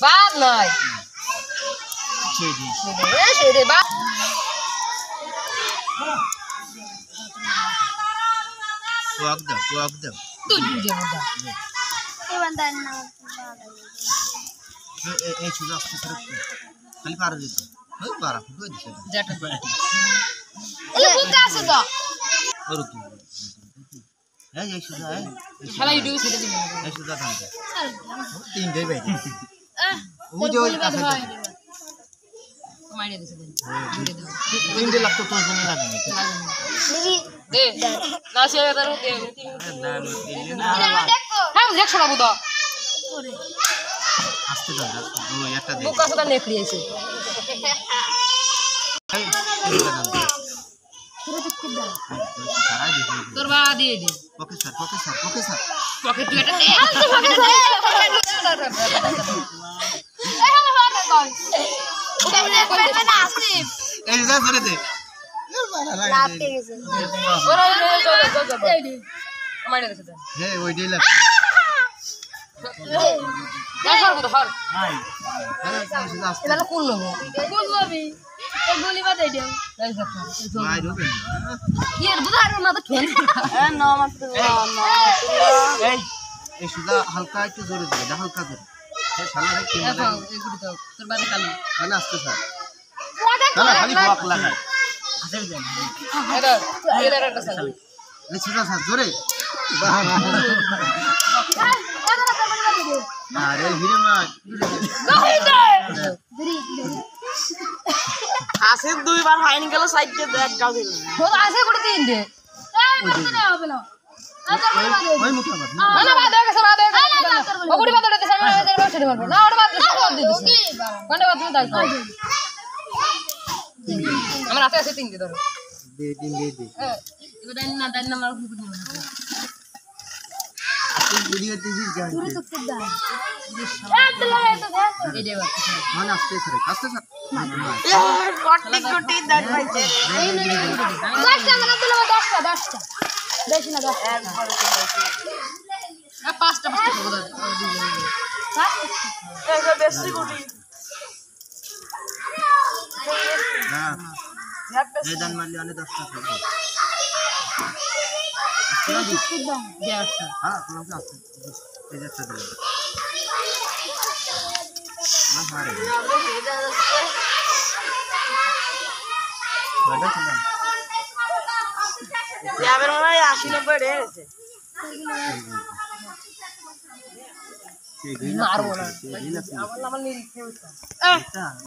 বাদ নয় সেরে বাদ তুই বুঝে বুঝা এই সুযোগ আসতে খালি পারো দিত ওই পারা ফুটো দিছে যেটা এলে বুকা আছে তো ওর কি এই সুযোগ শালা ইউটিউবে ছেড়ে দিবি এই সুযোগ থাকে তিন দেই ভাই ও যে ওই কাছে মাইরে দিছে তিন দে লাগতো তোর জন্য লাগে দে না সে এদারও দে না হ্যাঁ দেখছ না বুদা আসতে দাও ও একটা দে বুকা সদা নেকড়ি আছে এই তোর বা দিয়ে দে ওকে স্যার পকেট তুই এটা এই যা করে দে হ্যাঁ ওই দিলা এই সুদা হালকা একটু জোরে দিবে হালকা করে শালা কি মানে আসতে স্যার শালা খালি বক লাগায় এই সুদা স্যার জোরে আরে হিরে মাছ আসে দুইবার হাইন গেল সাইডে দেখ গাও দিল আছে করে দিন দে হবে না ওই মুখে বাদ না বাদ হয়ে গেছে বাদ হয়ে গেছে ওগুড়ি বাদ হয়ে গেছে আমি বসে মারবো না ওর বাদ সব দিয়ে দিছি কোনটা বাদ তুমি তাই আমার হাতে আছে তিন দিয়ে ধরো দে এবার ডাইন না মার উপর নিয়ে এই ভিডিও দিছিস গান এই দে বাদ মানে আসতে স্যার কোটি কোটি দাঁত পাইছে 10টা আমরা দিলাম 10টা বেশি না 10টা আর 5টা করব এটা বেশি কোটি না এই দান মারলে অনেক 10 টাকা হবে দে 8টা হ্যাঁ তোমাকে আসতে এই যেটা দিলাম না হারে বড় ছিল যাবের মনে হয় 80 90 রে গেছে সেই দিন মারবো না সেই দিন আমার নিরীক্ষে হইতা